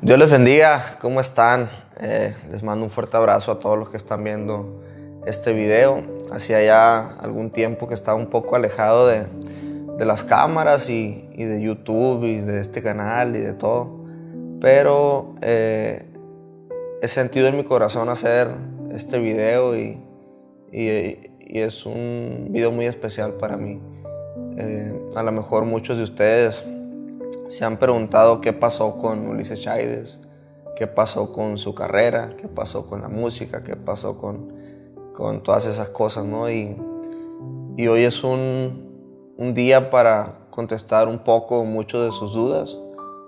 Dios les bendiga, ¿cómo están? Les mando un fuerte abrazo a todos los que están viendo este video. Hacía ya algún tiempo que estaba un poco alejado de las cámaras y de YouTube y de este canal y de todo. Pero he sentido en mi corazón hacer este video y es un video muy especial para mí. A lo mejor muchos de ustedes se han preguntado qué pasó con Ulises Chaides, qué pasó con su carrera, qué pasó con la música, qué pasó con todas esas cosas, ¿no? Y hoy es un día para contestar un poco mucho de sus dudas.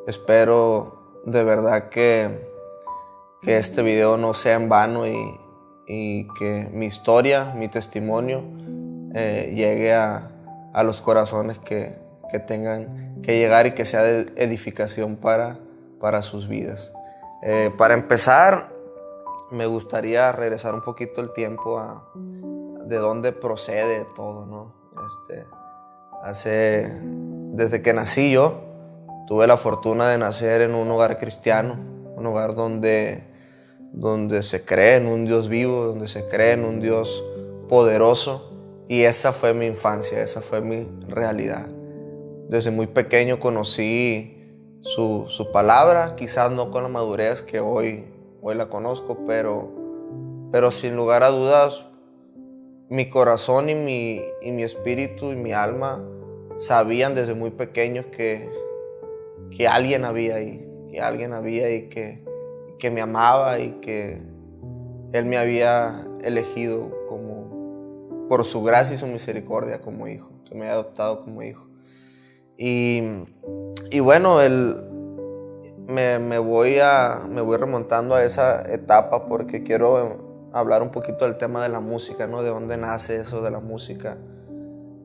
Espero de verdad que este video no sea en vano y que mi historia, mi testimonio llegue a los corazones que tengan que llegar y que sea de edificación para sus vidas. Para empezar, me gustaría regresar un poquito el tiempo de dónde procede todo, ¿no? Desde que nací yo, tuve la fortuna de nacer en un hogar cristiano, un hogar donde se cree en un Dios vivo, donde se cree en un Dios poderoso, y esa fue mi infancia, esa fue mi realidad. Desde muy pequeño conocí su palabra, quizás no con la madurez que hoy la conozco, pero sin lugar a dudas mi corazón y mi espíritu y mi alma sabían desde muy pequeños que alguien había ahí, y que me amaba y que Él me había elegido por su gracia y su misericordia como hijo, que me había adoptado como hijo. Y bueno, me voy remontando a esa etapa porque quiero hablar un poquito del tema de la música, ¿no? De dónde nace eso de la música.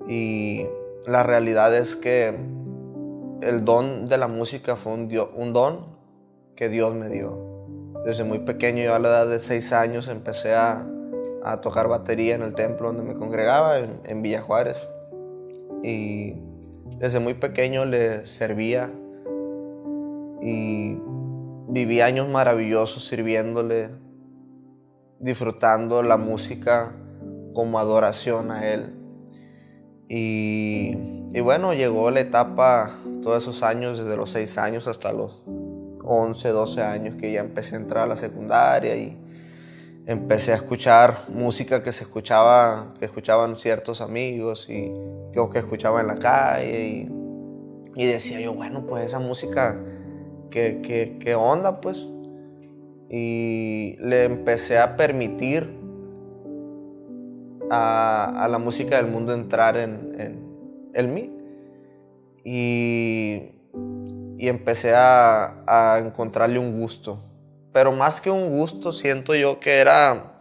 Y la realidad es que el don de la música fue un don que Dios me dio. Desde muy pequeño, yo a la edad de 6 años empecé a tocar batería en el templo donde me congregaba, en Villa Juárez. Y desde muy pequeño le servía y viví años maravillosos sirviéndole, disfrutando la música como adoración a Él. Y bueno, llegó la etapa, todos esos años, desde los 6 años hasta los 11, 12 años, que ya empecé a entrar a la secundaria y empecé a escuchar música que escuchaban ciertos amigos y que escuchaba en la calle y decía yo, bueno, pues esa música, ¿qué onda, pues? Y le empecé a permitir a la música del mundo entrar en mí y empecé a encontrarle un gusto. Pero más que un gusto, siento yo que era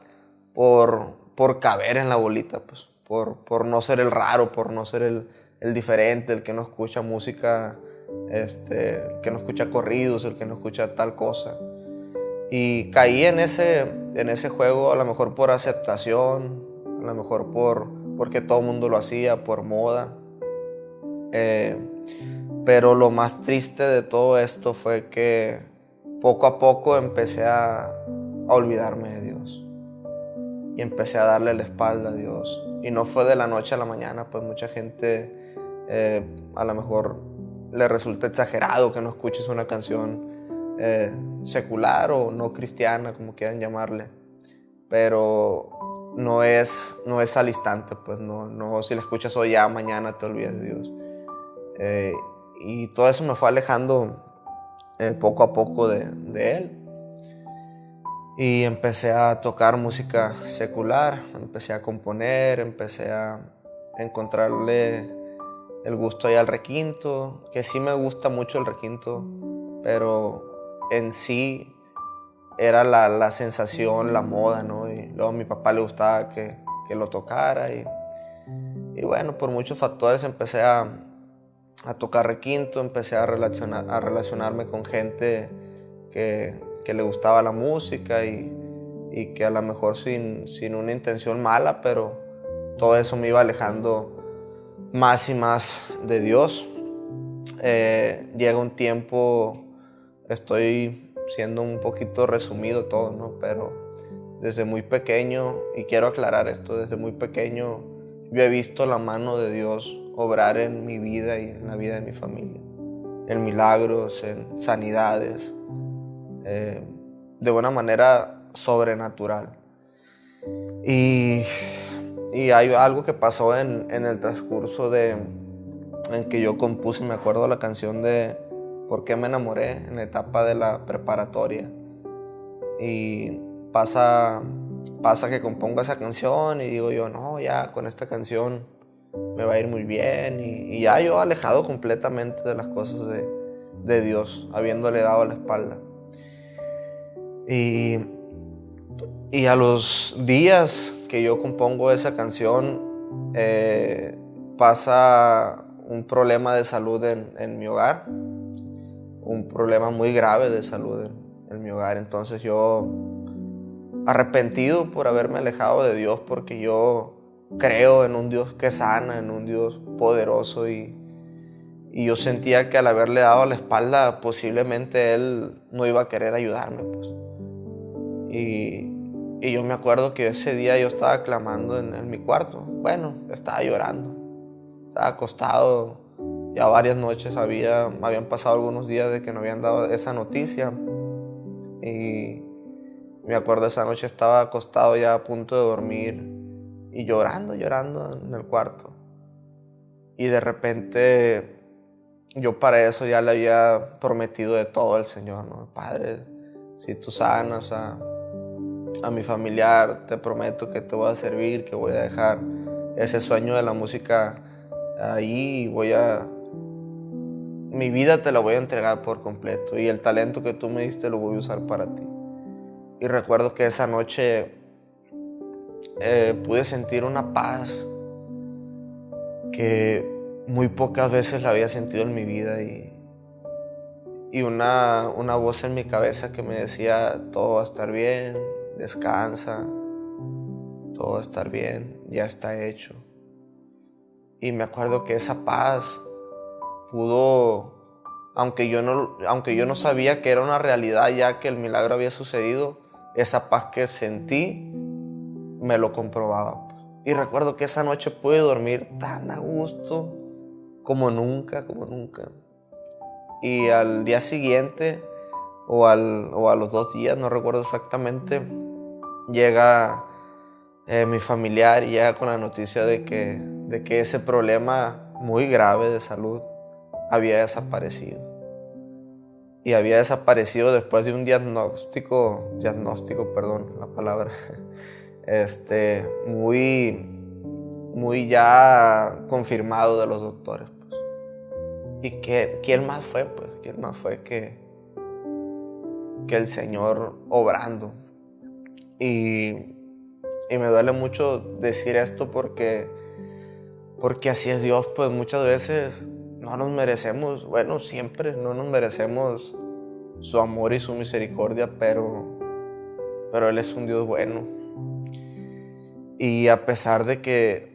por caber en la bolita, pues, por no ser el raro, por no ser el diferente, el que no escucha música, el que no escucha corridos, el que no escucha tal cosa. Y caí en ese juego, a lo mejor por aceptación, a lo mejor porque todo el mundo lo hacía, por moda. Pero lo más triste de todo esto fue que poco a poco empecé a olvidarme de Dios y empecé a darle la espalda a Dios. Y no fue de la noche a la mañana, pues mucha gente a lo mejor le resulta exagerado que no escuches una canción secular o no cristiana, como quieran llamarle, pero no es al instante, pues no si la escuchas hoy, ya mañana te olvidas de Dios. Y todo eso me fue alejando poco a poco de Él. Y empecé a tocar música secular, empecé a componer, empecé a encontrarle el gusto ahí al requinto, que sí me gusta mucho el requinto, pero en sí era la sensación, la moda, ¿no? Y luego a mi papá le gustaba que lo tocara y bueno, por muchos factores empecé a tocar requinto, empecé a relacionarme con gente que le gustaba la música y que a lo mejor sin una intención mala, pero todo eso me iba alejando más y más de Dios. Llega un tiempo, estoy siendo un poquito resumido todo, ¿no? Pero desde muy pequeño, y quiero aclarar esto, desde muy pequeño yo he visto la mano de Dios obrar en mi vida y en la vida de mi familia, en milagros, en sanidades, de una manera sobrenatural. Y hay algo que pasó en el transcurso en que yo compuse, me acuerdo la canción de ¿Por qué me enamoré? En la etapa de la preparatoria. Y pasa que compongo esa canción y digo yo, no, ya con esta canción me va a ir muy bien. Y ya yo alejado completamente de las cosas de Dios, habiéndole dado la espalda. Y a los días que yo compongo esa canción, pasa un problema de salud en mi hogar, un problema muy grave de salud en mi hogar. Entonces yo, arrepentido por haberme alejado de Dios, porque yo creo en un Dios que sana, en un Dios poderoso, y yo sentía que al haberle dado la espalda posiblemente Él no iba a querer ayudarme, pues. Y yo me acuerdo que ese día yo estaba clamando en mi cuarto. Bueno, estaba llorando, estaba acostado. Ya varias noches habían pasado algunos días de que me habían dado esa noticia. Y me acuerdo esa noche estaba acostado ya a punto de dormir y llorando en el cuarto. Y de repente yo para eso ya le había prometido de todo al Señor, ¿no? Padre, si tú sanas a mi familiar, te prometo que te voy a servir, que voy a dejar ese sueño de la música ahí, mi vida te la voy a entregar por completo, y el talento que tú me diste lo voy a usar para ti. Y recuerdo que esa noche pude sentir una paz que muy pocas veces la había sentido en mi vida, y una voz en mi cabeza que me decía, todo va a estar bien, descansa, todo va a estar bien, ya está hecho. Y me acuerdo que esa paz pudo, aunque yo no sabía que era una realidad ya que el milagro había sucedido, esa paz que sentí me lo comprobaba. Y recuerdo que esa noche pude dormir tan a gusto como nunca. Y al día siguiente o a los 2 días, no recuerdo exactamente, llega mi familiar y llega con la noticia de que ese problema muy grave de salud había desaparecido. Y había desaparecido después de un diagnóstico, la palabra, muy ya confirmado de los doctores, pues. ¿Y quién más fue, pues? ¿Quién más fue que el Señor obrando? Y me duele mucho decir esto porque así es Dios, pues muchas veces no nos merecemos, bueno, siempre no nos merecemos su amor y su misericordia, pero Él es un Dios bueno. Y a pesar de que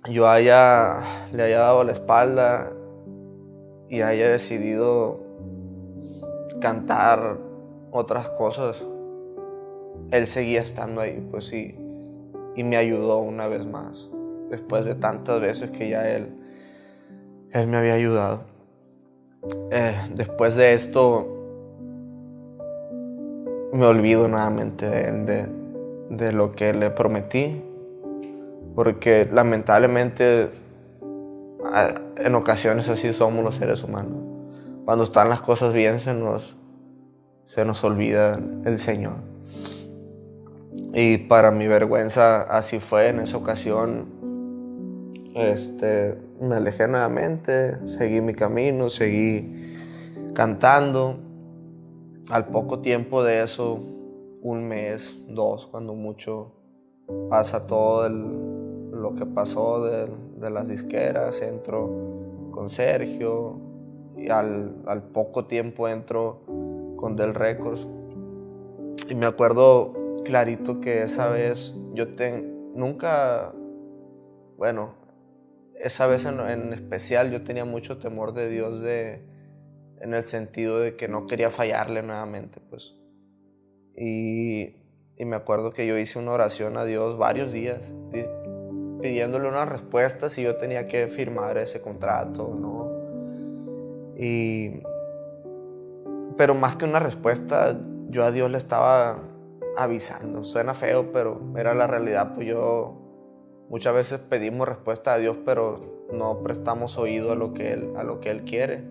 yo le haya dado la espalda y haya decidido cantar otras cosas, Él seguía estando ahí, pues sí, y me ayudó una vez más, después de tantas veces que ya Él me había ayudado. Después de esto me olvido nuevamente de Él, de lo que le prometí, porque lamentablemente en ocasiones así somos los seres humanos. Cuando están las cosas bien se nos olvida el Señor. Y para mi vergüenza así fue en esa ocasión. Me alejé nuevamente, seguí mi camino, seguí cantando. Al poco tiempo de eso, 1 mes, 2, cuando mucho, pasa todo lo que pasó de las disqueras. Entro con Sergio y al poco tiempo entro con Del Records. Y me acuerdo clarito que esa vez esa vez en especial yo tenía mucho temor de Dios, de en el sentido de que no quería fallarle nuevamente, pues. Y me acuerdo que yo hice una oración a Dios varios días, pidiéndole una respuesta si yo tenía que firmar ese contrato o no. Pero más que una respuesta, yo a Dios le estaba avisando. Suena feo, pero era la realidad. Pues muchas veces pedimos respuesta a Dios, pero no prestamos oído a lo que Él quiere.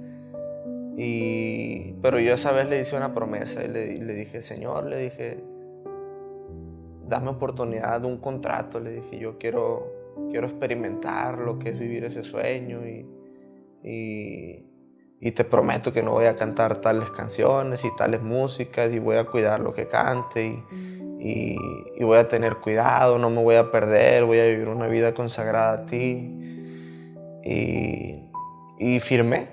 Pero yo esa vez le hice una promesa y le dije, Señor, le dije, dame oportunidad de un contrato. Le dije, yo quiero experimentar lo que es vivir ese sueño y te prometo que no voy a cantar tales canciones y tales músicas y voy a cuidar lo que cante y voy a tener cuidado, no me voy a perder, voy a vivir una vida consagrada a ti. Y firmé.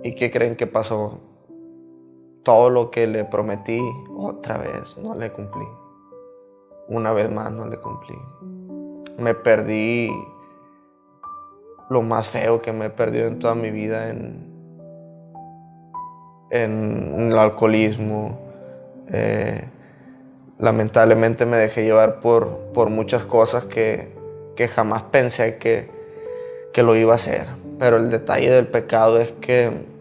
¿Y qué creen que pasó? Todo lo que le prometí, otra vez no le cumplí. Una vez más no le cumplí. Me perdí lo más feo que me he perdido en toda mi vida en el alcoholismo. Lamentablemente me dejé llevar por muchas cosas que jamás pensé que lo iba a hacer. Pero el detalle del pecado es que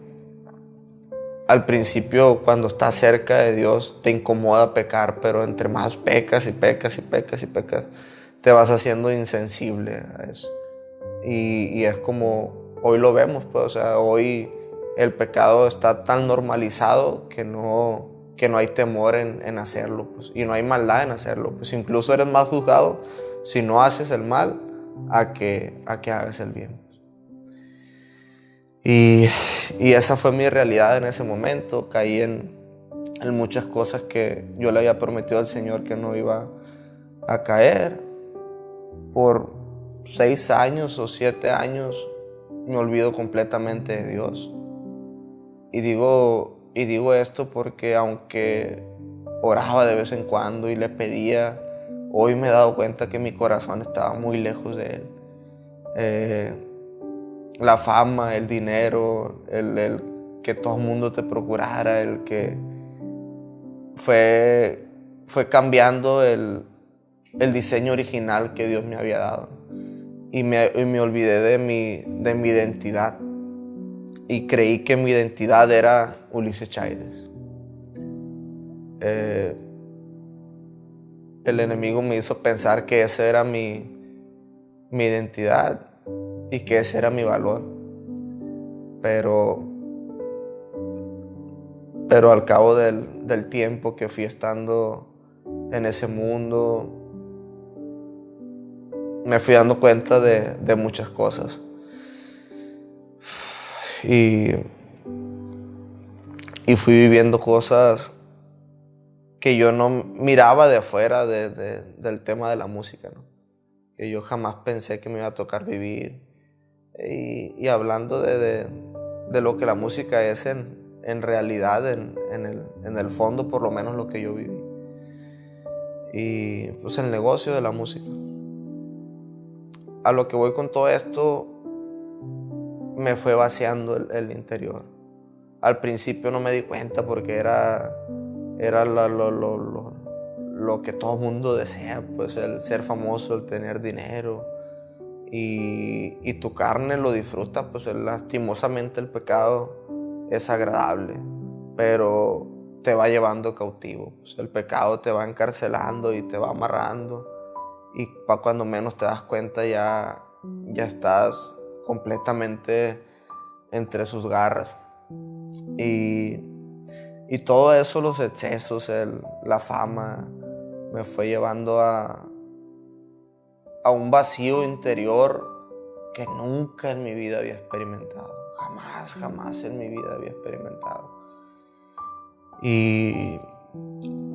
al principio, cuando estás cerca de Dios, te incomoda pecar, pero entre más pecas y pecas y pecas y pecas, te vas haciendo insensible a eso. Y es como hoy lo vemos, pues, o sea, hoy el pecado está tan normalizado que no hay temor en hacerlo, pues, y no hay maldad en hacerlo. Pues incluso eres más juzgado si no haces el mal a que hagas el bien. Y esa fue mi realidad en ese momento. Caí en muchas cosas que yo le había prometido al Señor que no iba a caer. Por 6 años o 7 años me olvido completamente de Dios. Y digo esto porque aunque oraba de vez en cuando y le pedía, hoy me he dado cuenta que mi corazón estaba muy lejos de Él. La fama, el dinero, el que todo el mundo te procurara, el que fue cambiando el diseño original que Dios me había dado. Y me olvidé de mi identidad. Y creí que mi identidad era Ulises Chávez. El enemigo me hizo pensar que esa era mi identidad y que ese era mi valor. Pero al cabo del tiempo que fui estando en ese mundo, me fui dando cuenta de muchas cosas. Y fui viviendo cosas que yo no miraba de afuera del tema de la música, ¿no? Que yo jamás pensé que me iba a tocar vivir. Y hablando de lo que la música es en realidad, en el fondo, por lo menos lo que yo viví. Y pues el negocio de la música. A lo que voy con todo esto, me fue vaciando el interior. Al principio no me di cuenta porque era lo que todo mundo desea, pues el ser famoso, el tener dinero. Y tu carne lo disfruta, pues lastimosamente el pecado es agradable, pero te va llevando cautivo. Pues el pecado te va encarcelando y te va amarrando, y cuando menos te das cuenta ya estás completamente entre sus garras. Y todo eso, los excesos, la fama, me fue llevando a un vacío interior que nunca en mi vida había experimentado. Jamás en mi vida había experimentado. Y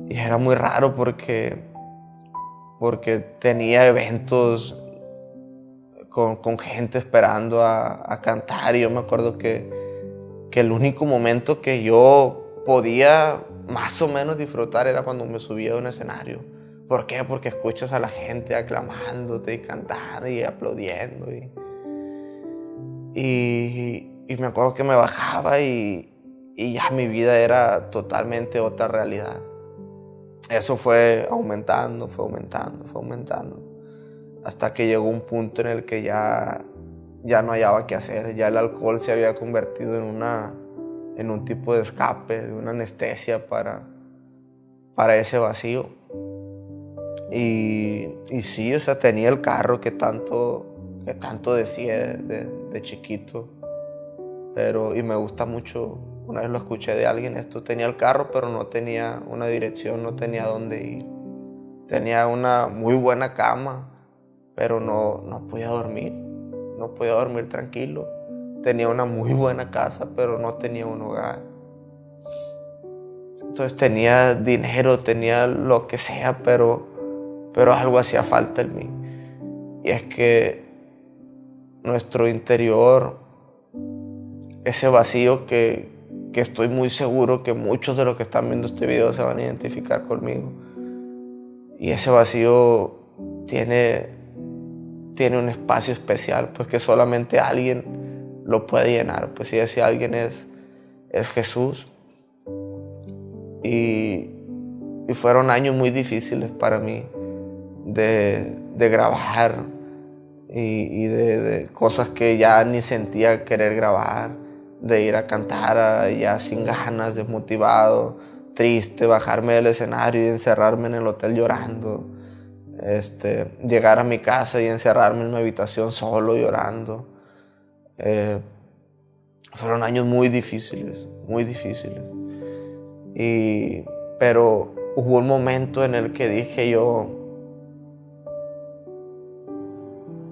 era muy raro porque tenía eventos con gente esperando a cantar. Y yo me acuerdo que el único momento que yo podía más o menos disfrutar era cuando me subía a un escenario. ¿Por qué? Porque escuchas a la gente aclamándote y cantando y aplaudiendo. Y y me acuerdo que me bajaba y ya mi vida era totalmente otra realidad. Eso fue aumentando, hasta que llegó un punto en el que ya no hallaba qué hacer. Ya el alcohol se había convertido en un tipo de escape, de una anestesia para ese vacío. Y sí, o sea, tenía el carro que tanto decía de chiquito. Y me gusta mucho, una vez lo escuché de alguien, esto: tenía el carro, pero no tenía una dirección, no tenía dónde ir. Tenía una muy buena cama, pero no podía dormir. No podía dormir tranquilo. Tenía una muy buena casa, pero no tenía un hogar. Entonces tenía dinero, tenía lo que sea, pero algo hacía falta en mí. Y es que nuestro interior, ese vacío que estoy muy seguro que muchos de los que están viendo este video se van a identificar conmigo. Y ese vacío tiene un espacio especial, pues que solamente alguien lo puede llenar. Pues si ese alguien es Jesús. Y fueron años muy difíciles para mí de grabar y de cosas que ya ni sentía querer grabar, de ir a cantar ya sin ganas, desmotivado, triste, bajarme del escenario y encerrarme en el hotel llorando, llegar a mi casa y encerrarme en mi habitación solo llorando. Fueron años muy difíciles, pero hubo un momento en el que dije yo: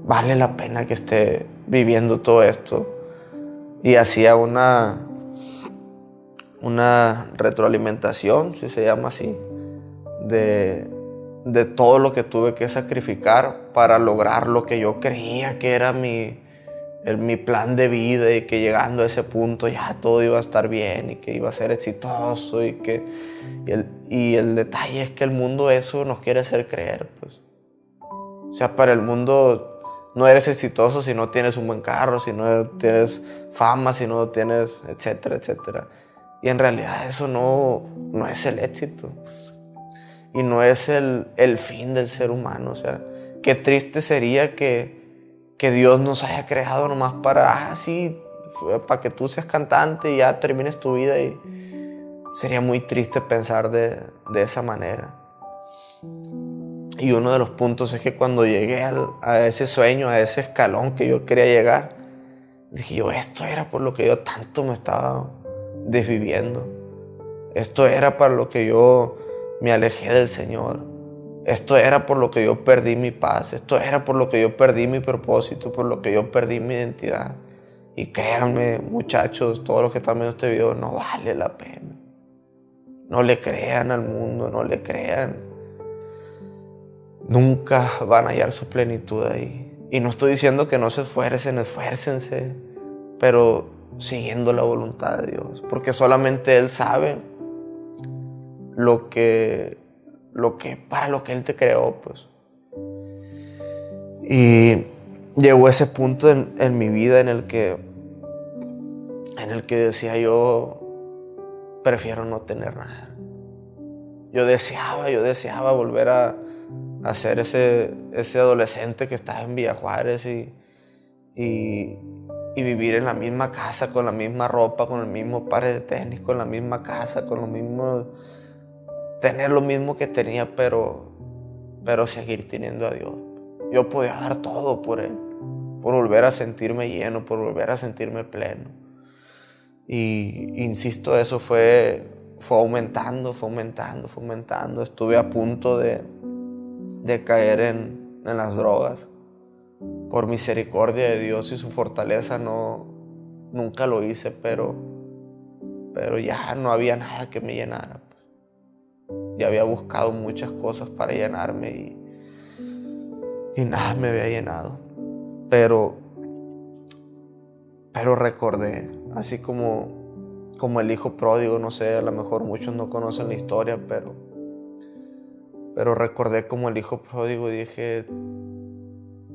vale la pena que esté viviendo todo esto. Y hacía una retroalimentación, si se llama así, de todo lo que tuve que sacrificar para lograr lo que yo creía que era mi plan de vida, y que llegando a ese punto ya todo iba a estar bien y que iba a ser exitoso. Y el detalle es que el mundo eso nos quiere hacer creer, pues. O sea, para el mundo no eres exitoso si no tienes un buen carro, si no tienes fama, si no tienes, etcétera, etcétera. Y en realidad eso no es el éxito. Y no es el fin del ser humano. O sea, qué triste sería que Dios nos haya creado nomás para que tú seas cantante y ya termines tu vida. Y sería muy triste pensar de esa manera. Y uno de los puntos es que cuando llegué a ese sueño, a ese escalón que yo quería llegar, dije yo: esto era por lo que yo tanto me estaba desviviendo. Esto era para lo que yo me alejé del Señor. Esto era por lo que yo perdí mi paz. Esto era por lo que yo perdí mi propósito, por lo que yo perdí mi identidad. Y créanme, muchachos, todos los que están viendo este video, no vale la pena. No le crean al mundo, no le crean. Nunca van a hallar su plenitud ahí. Y no estoy diciendo que no se esfuercen, esfuércense, pero siguiendo la voluntad de Dios, porque solamente Él sabe para lo que Él te creó, pues. Y llegó ese punto en mi vida en el que decía yo: prefiero no tener nada. Yo deseaba volver a ser ese adolescente que estaba en Villa Juárez y vivir en la misma casa, con la misma ropa, con el mismo par de tenis, con la misma casa, con lo mismo, tener lo mismo que tenía, pero seguir teniendo a Dios. Yo podía dar todo por Él, por volver a sentirme lleno, por volver a sentirme pleno. Y insisto, eso fue aumentando. Estuve a punto de caer en las drogas. Por misericordia de Dios y su fortaleza nunca lo hice, pero ya no había nada que me llenara. Ya había buscado muchas cosas para llenarme y nada me había llenado. Pero recordé, así como el hijo pródigo, no sé, a lo mejor muchos no conocen la historia, pero recordé como el hijo pródigo y dije: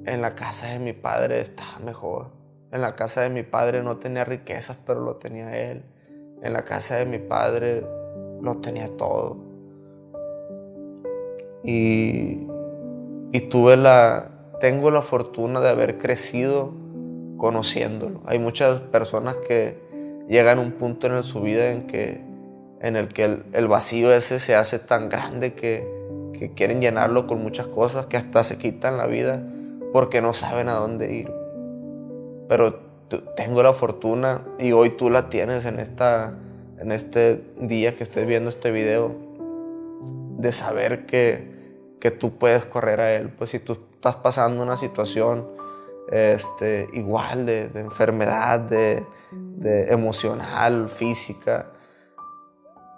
en la casa de mi padre estaba mejor, En la casa de mi padre no tenía riquezas, pero lo tenía él. En la casa de mi padre lo tenía todo. Y tengo la fortuna de haber crecido conociéndolo. Hay muchas personas que llegan a un punto en su vida en el que el vacío ese se hace tan grande que quieren llenarlo con muchas cosas, que hasta se quitan la vida porque no saben a dónde ir. Pero tengo la fortuna, y hoy tú la tienes en este día que estés viendo este video, de saber que tú puedes correr a Él. Pues si tú estás pasando una situación igual de enfermedad, de emocional, física,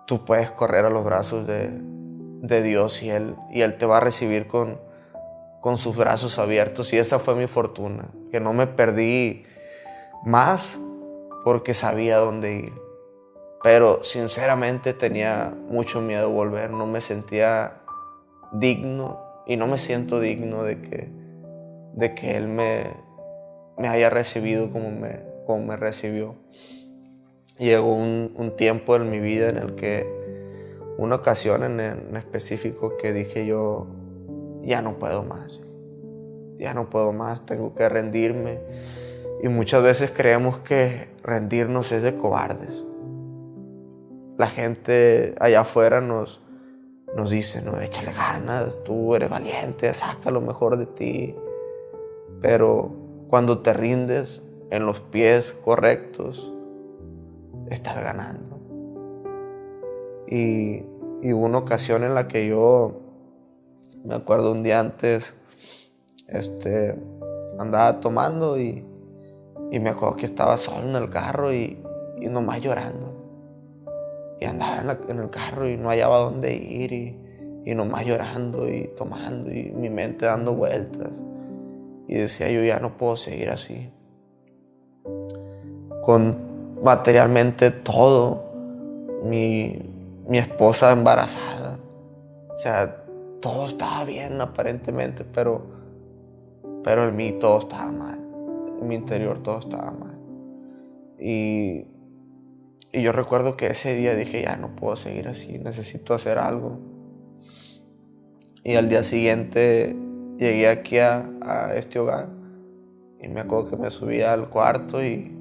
tú puedes correr a los brazos de Dios, y Él te va a recibir con sus brazos abiertos. Y esa fue mi fortuna, que no me perdí más porque sabía dónde ir. Pero sinceramente tenía mucho miedo de volver. No me sentía digno, y no me siento digno de que Él me haya recibido como me recibió. Llegó un tiempo en mi vida en el que, una ocasión en específico, que dije yo, ya no puedo más, tengo que rendirme. Y muchas veces creemos que rendirnos es de cobardes. La gente allá afuera nos dice, no, échale ganas, tú eres valiente, saca lo mejor de ti. Pero cuando te rindes en los pies correctos, estás ganando. Y hubo una ocasión en la que yo, me acuerdo un día antes, andaba tomando y me acuerdo que estaba solo en el carro y nomás llorando. Y andaba en el carro y no hallaba dónde ir, y nomás llorando y tomando, y mi mente dando vueltas. Y decía yo, ya no puedo seguir así. Con materialmente todo, mi esposa embarazada. O sea, todo estaba bien aparentemente, pero en mí todo estaba mal. En mi interior todo estaba mal. Y yo recuerdo que ese día dije, ya no puedo seguir así, necesito hacer algo. Y al día siguiente llegué aquí a este hogar, y me acuerdo que me subí al cuarto y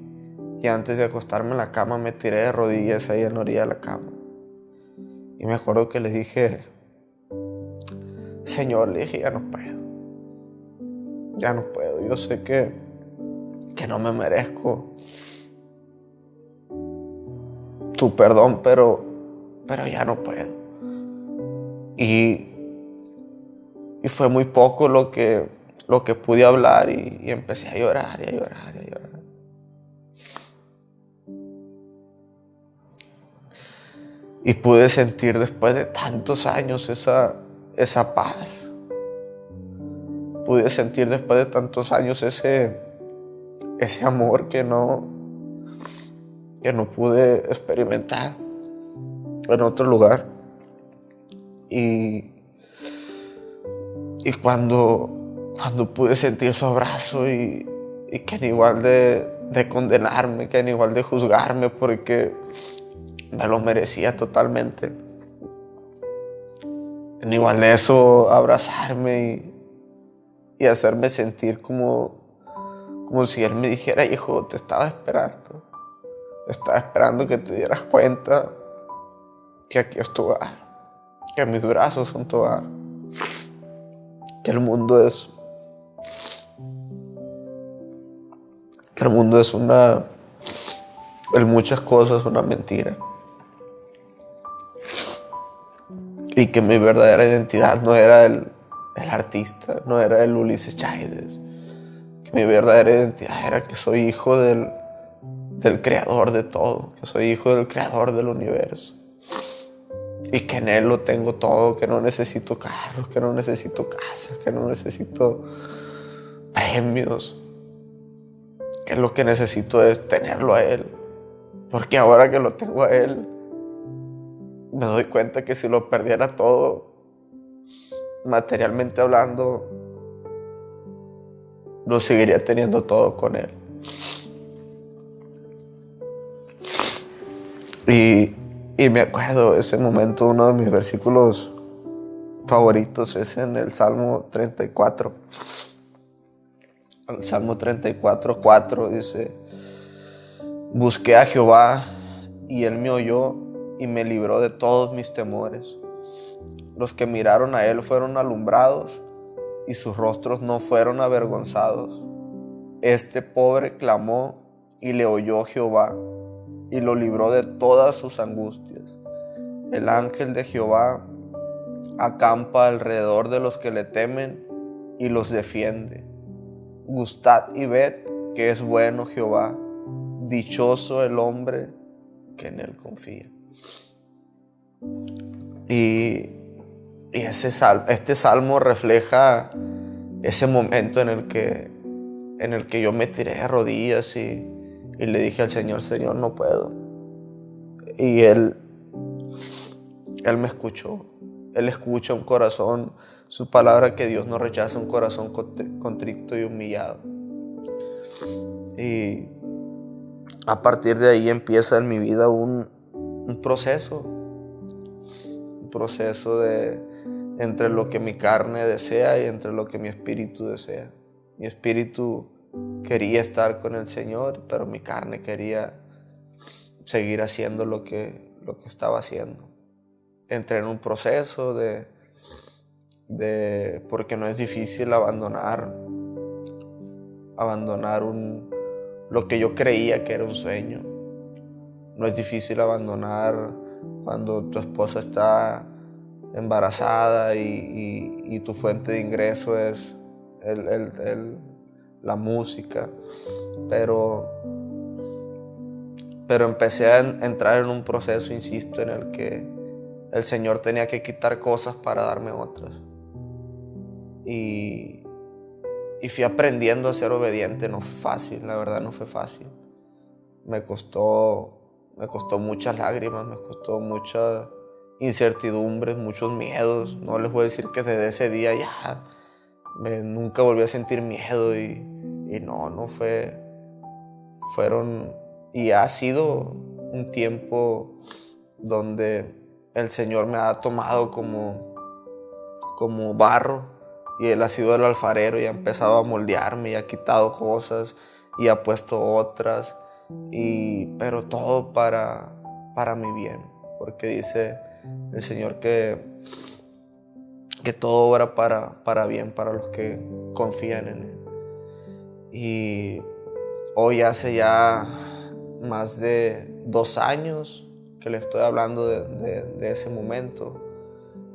antes de acostarme en la cama me tiré de rodillas ahí en la orilla de la cama. Y me acuerdo que le dije, Señor, le dije, ya no puedo, yo sé que no me merezco tu perdón, pero ya no puedo. Y fue muy poco lo que pude hablar, y empecé a llorar y a llorar y a llorar. Y pude sentir después de tantos años esa paz. Pude sentir después de tantos años ese amor que no pude experimentar en otro lugar. Y cuando pude sentir su abrazo, y que en igual de condenarme, que en igual de juzgarme porque me lo merecía totalmente, en igual de eso abrazarme y hacerme sentir como si Él me dijera, hijo, te estaba esperando que te dieras cuenta que aquí es tu hogar, que mis brazos son tu hogar, que el mundo es en muchas cosas una mentira, y que mi verdadera identidad no era el artista, no era el Ulises Chávez, que mi verdadera identidad era que soy hijo del creador de todo, que soy hijo del creador del universo, y que en Él lo tengo todo, que no necesito carros, que no necesito casas, que no necesito premios, que lo que necesito es tenerlo a Él, porque ahora que lo tengo a Él, me doy cuenta que si lo perdiera todo, materialmente hablando, lo seguiría teniendo todo con Él. Y me acuerdo ese momento, uno de mis versículos favoritos es en el Salmo 34. El Salmo 34:4 dice: busqué a Jehová y él me oyó y me libró de todos mis temores. Los que miraron a él fueron alumbrados y sus rostros no fueron avergonzados. Este pobre clamó y le oyó Jehová y lo libró de todas sus angustias. El ángel de Jehová acampa alrededor de los que le temen y los defiende. Gustad y ved que es bueno Jehová, dichoso el hombre que en él confía. Y este salmo refleja ese momento en el que yo me tiré de rodillas y le dije al Señor: Señor, no puedo. Y Él me escuchó. Él escucha un corazón, su palabra, que Dios no rechaza un corazón contrito y humillado. Y a partir de ahí empieza en mi vida un proceso entre lo que mi carne desea y entre lo que mi espíritu desea. Mi espíritu quería estar con el Señor, pero mi carne quería seguir haciendo lo que estaba haciendo. Entré en un proceso porque no es difícil abandonar lo que yo creía que era un sueño. No es difícil abandonar cuando tu esposa está embarazada y tu fuente de ingreso es la música. Pero empecé a entrar en un proceso, insisto, en el que el Señor tenía que quitar cosas para darme otras. Y fui aprendiendo a ser obediente. No fue fácil, la verdad no fue fácil. Me costó muchas lágrimas, me costó muchas incertidumbres, muchos miedos. No les voy a decir que desde ese día ya nunca volví a sentir miedo y no fue. Y ha sido un tiempo donde el Señor me ha tomado como barro y Él ha sido el alfarero y ha empezado a moldearme y ha quitado cosas y ha puesto otras, pero todo para mi bien, porque dice el Señor que todo obra para bien para los que confían en Él. Y hoy hace ya más de 2 años que le estoy hablando de ese momento.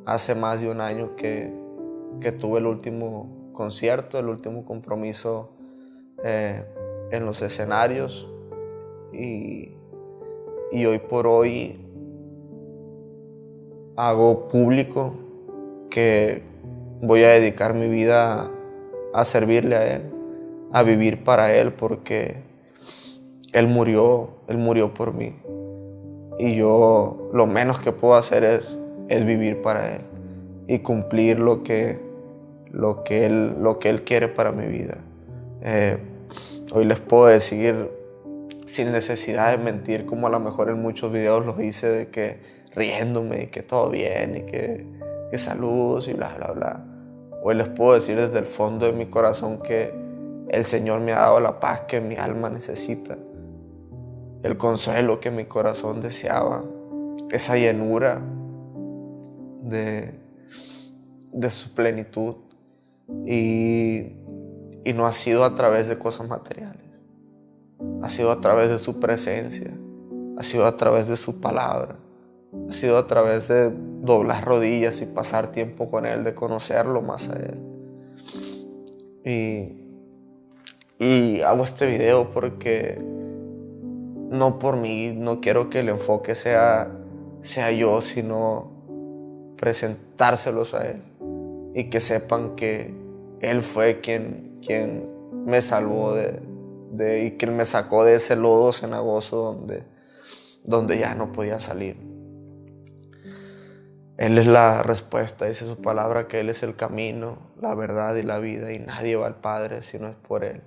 Hace más de 1 año que tuve el último concierto, el último compromiso en los escenarios. Y hoy por hoy hago público que voy a dedicar mi vida a servirle a Él, a vivir para Él, porque Él murió por mí. Y yo lo menos que puedo hacer es vivir para Él y cumplir lo que Él quiere para mi vida. Hoy les puedo decir, sin necesidad de mentir, como a lo mejor en muchos videos los hice, de que riéndome y que todo bien y que saludos y bla, bla, bla. Hoy les puedo decir desde el fondo de mi corazón que el Señor me ha dado la paz que mi alma necesita, el consuelo que mi corazón deseaba, esa llenura de su plenitud. Y no ha sido a través de cosas materiales, ha sido a través de su presencia, ha sido a través de su palabra, ha sido a través de doblar rodillas y pasar tiempo con Él, de conocerlo más a Él. Y hago este video porque no por mí, no quiero que el enfoque sea yo, sino presentárselos a Él y que sepan que Él fue quien me salvó y quien me sacó de ese lodo cenagoso donde ya no podía salir. Él es la respuesta, dice su palabra, que Él es el camino, la verdad y la vida, y nadie va al Padre si no es por Él.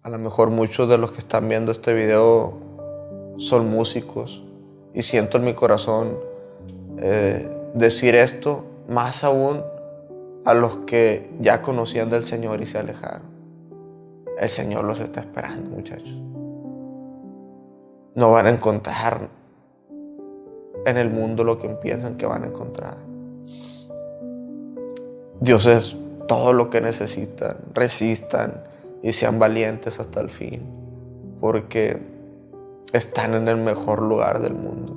A lo mejor muchos de los que están viendo este video son músicos y siento en mi corazón decir esto, más aún a los que ya conocían del Señor y se alejaron. El Señor los está esperando, muchachos. No van a encontrar en el mundo lo que piensan que van a encontrar. Dios es todo lo que necesitan. Resistan y sean valientes hasta el fin, porque están en el mejor lugar del mundo.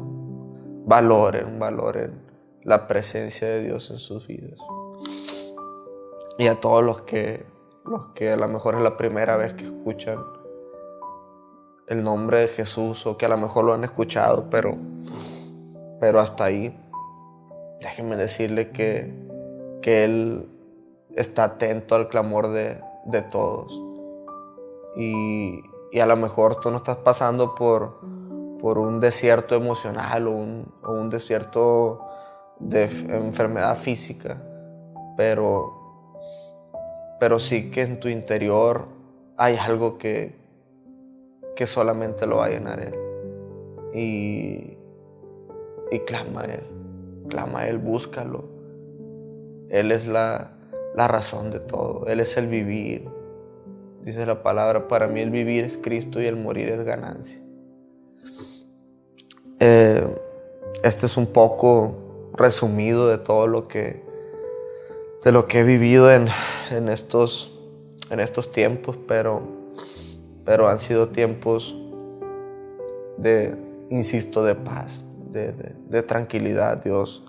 Valoren la presencia de Dios en sus vidas. Y a todos los que a lo mejor es la primera vez que escuchan el nombre de Jesús, o que a lo mejor lo han escuchado, pero hasta ahí, déjenme decirle que Él está atento al clamor de todos. Y a lo mejor tú no estás pasando por un desierto emocional o un desierto de enfermedad física, pero sí que en tu interior hay algo que solamente lo va a llenar Él. Y clama a Él, búscalo. Él es la razón de todo. Él es el vivir. Dice la palabra, para mí el vivir es Cristo y el morir es ganancia. Este es un poco resumido de todo lo que he vivido en estos tiempos, pero han sido tiempos insisto, de paz, de tranquilidad. Dios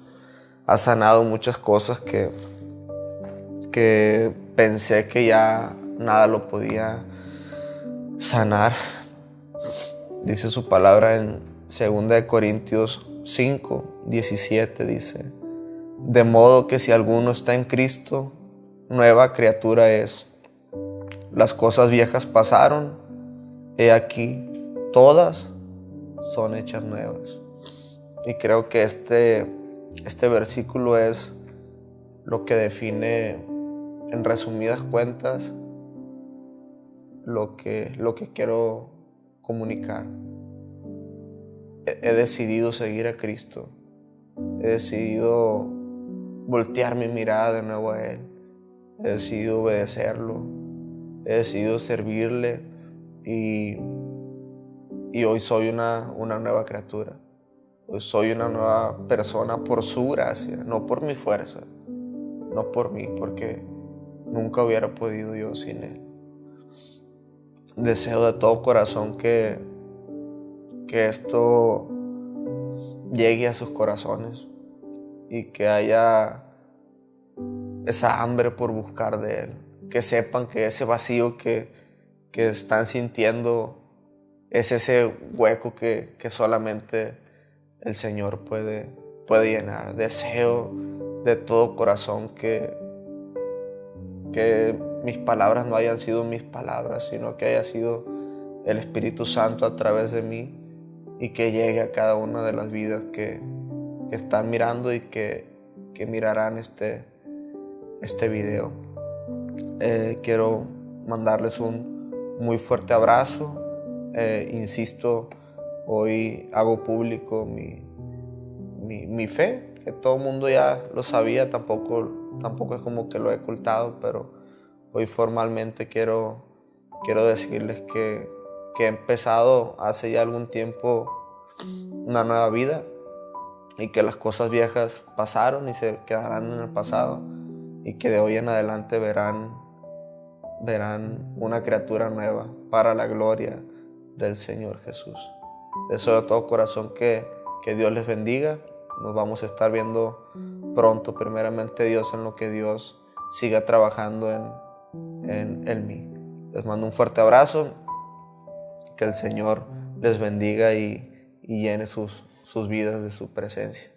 ha sanado muchas cosas que pensé que ya nada lo podía sanar. Dice su palabra en 2 Corintios 5, 17, dice: de modo que si alguno está en Cristo, nueva criatura es. Las cosas viejas pasaron, he aquí, todas son hechas nuevas. Y creo que este versículo es lo que define, en resumidas cuentas, lo que quiero comunicar. He decidido seguir a Cristo. He decidido voltear mi mirada de nuevo a Él. He decidido obedecerlo. He decidido servirle. Y hoy soy una nueva criatura. Hoy soy una nueva persona por su gracia, no por mi fuerza, no por mí, porque nunca hubiera podido yo sin Él. Deseo de todo corazón que esto llegue a sus corazones y que haya esa hambre por buscar de Él. Que sepan que ese vacío que están sintiendo es ese hueco que solamente el Señor puede llenar. Deseo de todo corazón que mis palabras no hayan sido mis palabras, sino que haya sido el Espíritu Santo a través de mí, y que llegue a cada una de las vidas que están mirando y que mirarán este video. Quiero mandarles un muy fuerte abrazo. Insisto, hoy hago público mi fe, que todo el mundo ya lo sabía, tampoco es como que lo he ocultado, pero hoy formalmente quiero decirles que he empezado hace ya algún tiempo una nueva vida, y que las cosas viejas pasaron y se quedarán en el pasado, y que de hoy en adelante verán una criatura nueva para la gloria del Señor Jesús. Deseo de todo corazón que Dios les bendiga. Nos vamos a estar viendo pronto, primeramente Dios, en lo que Dios siga trabajando en mí. Les mando un fuerte abrazo. Que el Señor les bendiga y llene sus vidas de su presencia.